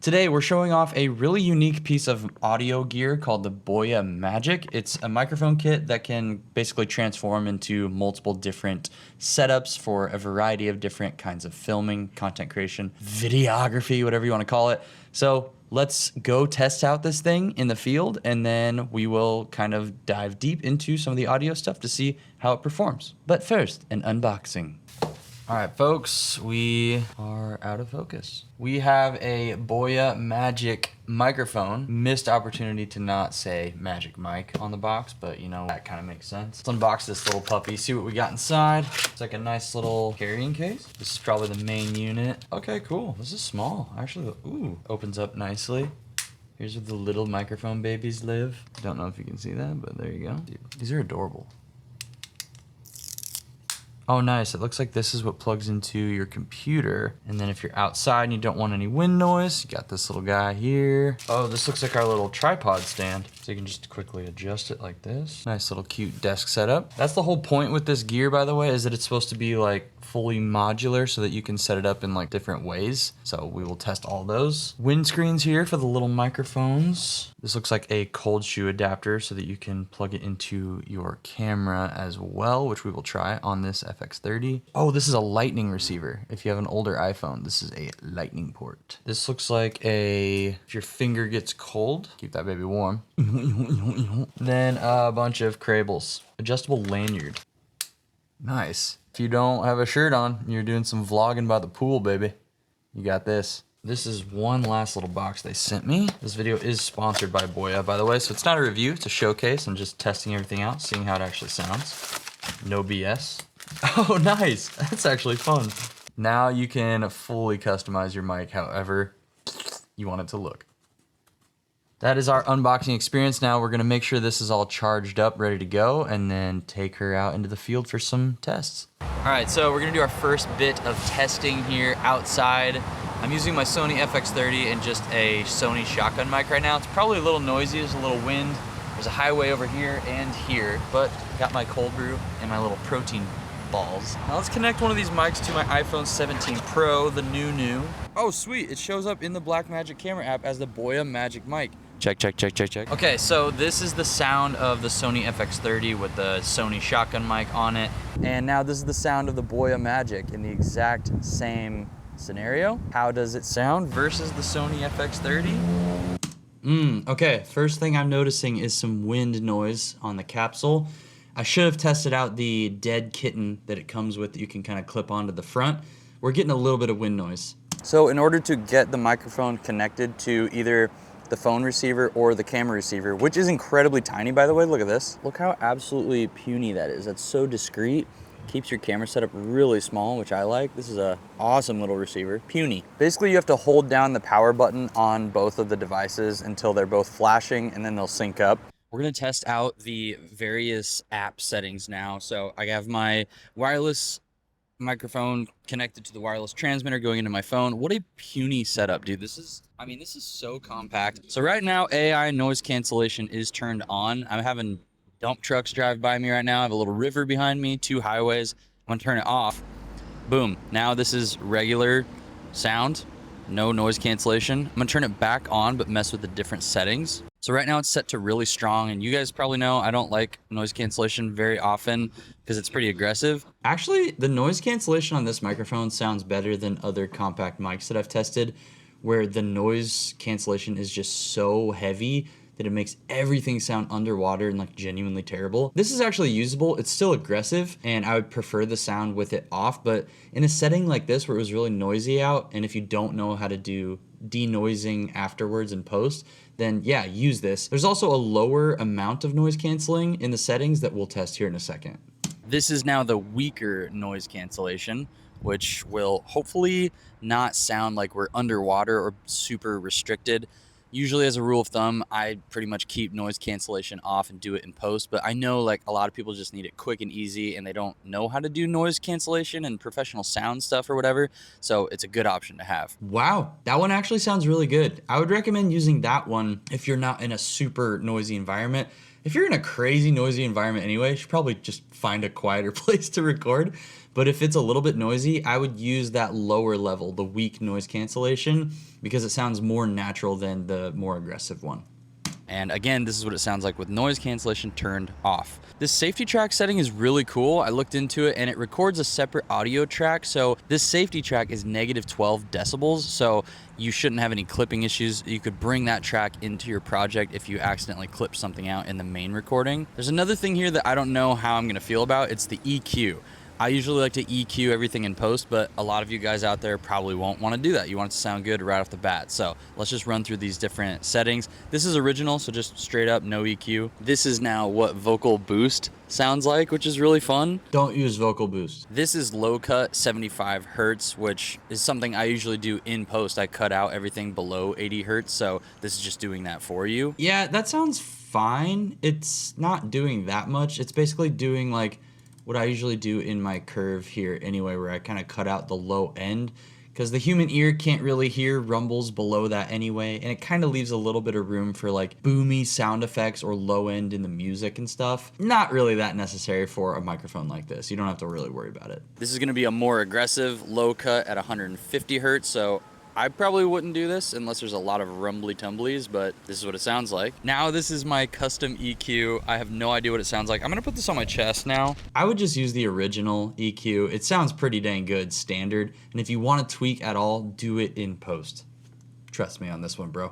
Today we're showing off a really unique piece of audio gear called the Boya Magic. It's a microphone kit that can basically transform into multiple different setups for a variety of different kinds of filming, content creation, videography, whatever you want to call it. So let's go test out this thing in the field, and then we will kind of dive deep into some of the audio stuff to see how it performs. But first, an unboxing. All right, folks, we are out of focus. We have a Boya Magic microphone. Missed opportunity to not say Magic Mic on the box, but you know, that kind of makes sense. Let's unbox this little puppy, see what we got inside. It's like a nice little carrying case. This is probably the main unit. Okay, cool. This is small. Actually, ooh, opens up nicely. Here's where the little microphone babies live. Don't know if you can see that, but there you go. These are adorable. Oh, nice. It looks like this is what plugs into your computer. And then if you're outside and you don't want any wind noise, you got this little guy here. Oh, this looks like our little tripod stand. So you can just quickly adjust it like this. Nice little cute desk setup. That's the whole point with this gear, by the way, is that it's supposed to be like fully modular so that you can set it up in like different ways. So we will test all those. Windscreens here for the little microphones. This looks like a cold shoe adapter so that you can plug it into your camera as well, which we will try on this FX30. Oh, this is a lightning receiver. If you have an older iPhone, this is a lightning port. This looks like if your finger gets cold, keep that baby warm. Then a bunch of crables. Adjustable lanyard. Nice. If you don't have a shirt on, you're doing some vlogging by the pool, baby, you got this. This is one last little box they sent me. This video is sponsored by Boya, by the way, so it's not a review, it's a showcase. I'm just testing everything out, seeing how it actually sounds. No BS. Oh, nice. That's actually fun. Now you can fully customize your mic however you want it to look. That is our unboxing experience. Now we're gonna make sure this is all charged up, ready to go, and then take her out into the field for some tests. All right, so we're gonna do our first bit of testing here outside. I'm using my Sony FX30 and just a Sony shotgun mic right now. It's probably a little noisy, there's a little wind. There's a highway over here and here, but got my cold brew and my little protein balls. Now let's connect one of these mics to my iPhone 17 Pro, the new. Oh, sweet, it shows up in the Blackmagic camera app as the Boya Magic mic. Check. Okay, so this is the sound of the Sony FX30 with the Sony shotgun mic on it. And now this is the sound of the Boya Magic in the exact same scenario. How does it sound versus the Sony FX30? Okay, first thing I'm noticing is some wind noise on the capsule. I should have tested out the dead kitten that it comes with that you can kind of clip onto the front. We're getting a little bit of wind noise. So in order to get the microphone connected to either the phone receiver or the camera receiver, which is incredibly tiny, by the way, look at this. Look how absolutely puny that is. That's so discreet. Keeps your camera setup really small, which I like. This is a awesome little receiver, puny. Basically, you have to hold down the power button on both of the devices until they're both flashing, and then they'll sync up. We're gonna test out the various app settings now. So I have my wireless microphone connected to the wireless transmitter going into my phone. What a puny setup, dude. This is so compact. So right now, AI noise cancellation is turned on. I'm having dump trucks drive by me right now. I have a little river behind me, 2 highways. I'm gonna turn it off. Boom. Now this is regular sound, no noise cancellation. I'm gonna turn it back on, but mess with the different settings. So right now it's set to really strong, and you guys probably know I don't like noise cancellation very often because it's pretty aggressive. Actually, the noise cancellation on this microphone sounds better than other compact mics that I've tested, where the noise cancellation is just so heavy that it makes everything sound underwater and like genuinely terrible. This is actually usable. It's still aggressive, and I would prefer the sound with it off, but in a setting like this where it was really noisy out, and if you don't know how to do denoising afterwards in post, then yeah, use this. There's also a lower amount of noise canceling in the settings that we'll test here in a second. This is now the weaker noise cancellation, which will hopefully not sound like we're underwater or super restricted. Usually, as a rule of thumb, I pretty much keep noise cancellation off and do it in post, but I know like a lot of people just need it quick and easy and they don't know how to do noise cancellation and professional sound stuff or whatever, so it's a good option to have. Wow, that one actually sounds really good. I would recommend using that one if you're not in a super noisy environment. If you're in a crazy noisy environment anyway, you should probably just find a quieter place to record. But if it's a little bit noisy, I would use that lower level, the weak noise cancellation, because it sounds more natural than the more aggressive one. And again, this is what it sounds like with noise cancellation turned off. This safety track setting is really cool. I looked into it and it records a separate audio track. So this safety track is -12 decibels. So you shouldn't have any clipping issues. You could bring that track into your project if you accidentally clip something out in the main recording. There's another thing here that I don't know how I'm gonna feel about. It's the EQ. I usually like to EQ everything in post, but a lot of you guys out there probably won't want to do that. You want it to sound good right off the bat. So let's just run through these different settings. This is original, so just straight up no EQ. This is now what vocal boost sounds like, which is really fun. Don't use vocal boost. This is low cut 75 hertz, which is something I usually do in post. I cut out everything below 80 hertz, so this is just doing that for you. Yeah, that sounds fine. It's not doing that much. It's basically doing like what I usually do in my curve here anyway, where I kind of cut out the low end, because the human ear can't really hear rumbles below that anyway, and it kind of leaves a little bit of room for like boomy sound effects or low end in the music and stuff. Not really that necessary for a microphone like this. You don't have to really worry about it. This is going to be a more aggressive low cut at 150 hertz, so I probably wouldn't do this unless there's a lot of rumbly tumblies, but this is what it sounds like. Now this is my custom EQ. I have no idea what it sounds like. I'm gonna put this on my chest now. I would just use the original EQ. It sounds pretty dang good standard, and if you want to tweak at all, do it in post. Trust me on this one, bro.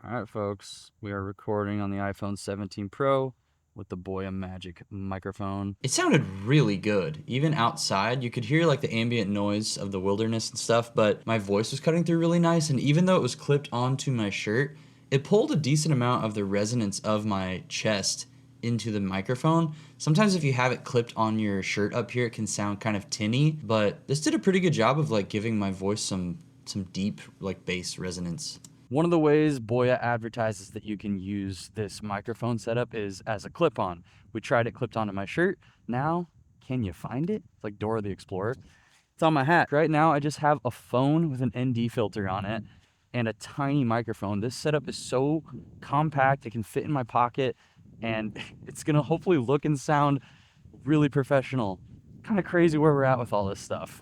All right, folks, we are recording on the iPhone 17 Pro with the Boya Magic microphone. It sounded really good. Even outside, you could hear like the ambient noise of the wilderness and stuff, but my voice was cutting through really nice, and even though it was clipped onto my shirt, it pulled a decent amount of the resonance of my chest into the microphone. Sometimes if you have it clipped on your shirt up here, it can sound kind of tinny, but this did a pretty good job of like giving my voice some deep like bass resonance. One of the ways Boya advertises that you can use this microphone setup is as a clip-on. We tried it clipped onto my shirt. Now, can you find it? It's like Dora the Explorer. It's on my hat. Right now, I just have a phone with an ND filter on it and a tiny microphone. This setup is so compact, it can fit in my pocket, and it's gonna hopefully look and sound really professional. Kind of crazy where we're at with all this stuff.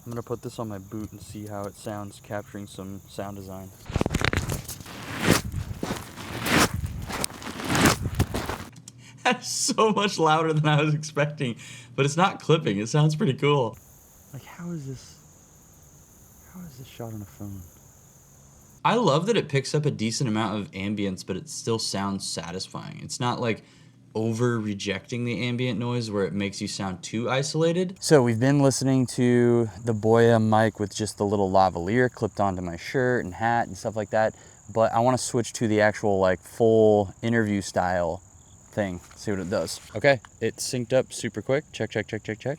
I'm gonna put this on my boot and see how it sounds capturing some sound design. That's so much louder than I was expecting, but it's not clipping. It sounds pretty cool. Like, how is this shot on a phone? I love that it picks up a decent amount of ambience, but it still sounds satisfying. It's not like over rejecting the ambient noise where it makes you sound too isolated. So we've been listening to the Boya mic with just the little lavalier clipped onto my shirt and hat and stuff like that, but I want to switch to the actual like full interview style thing, see what it does. Okay, it synced up super quick. Check, check, check, check, check.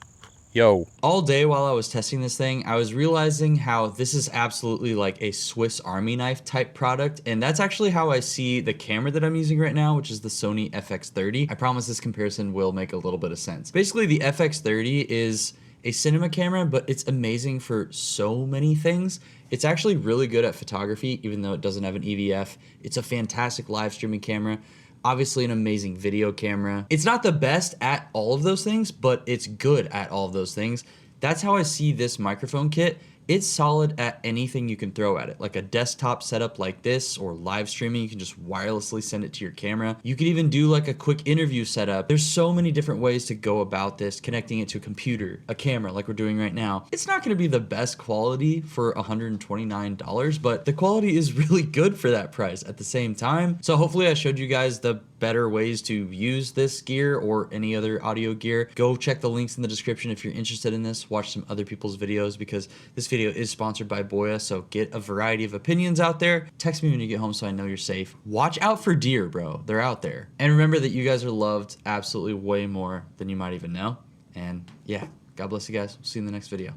Yo. All day while I was testing this thing, I was realizing how this is absolutely like a Swiss Army knife type product, and that's actually how I see the camera that I'm using right now, which is the Sony FX30. I promise this comparison will make a little bit of sense. Basically, the FX30 is a cinema camera, but it's amazing for so many things. It's actually really good at photography, even though it doesn't have an EVF. It's a fantastic live streaming camera. Obviously an amazing video camera. It's not the best at all of those things, but it's good at all of those things. That's how I see this microphone kit. It's solid at anything you can throw at it, like a desktop setup like this, or live streaming. You can just wirelessly send it to your camera. You could even do like a quick interview setup. There's so many different ways to go about this, connecting it to a computer, a camera like we're doing right now. It's not gonna be the best quality for $129, but the quality is really good for that price at the same time. So hopefully I showed you guys the better ways to use this gear or any other audio gear. Go check the links in the description if you're interested in this. Watch some other people's videos, because this video is sponsored by Boya, so get a variety of opinions out there. Text me when you get home so I know you're safe. Watch out for deer, bro. They're out there. And remember that you guys are loved absolutely way more than you might even know. And yeah, God bless you guys. See you in the next video.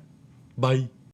Bye.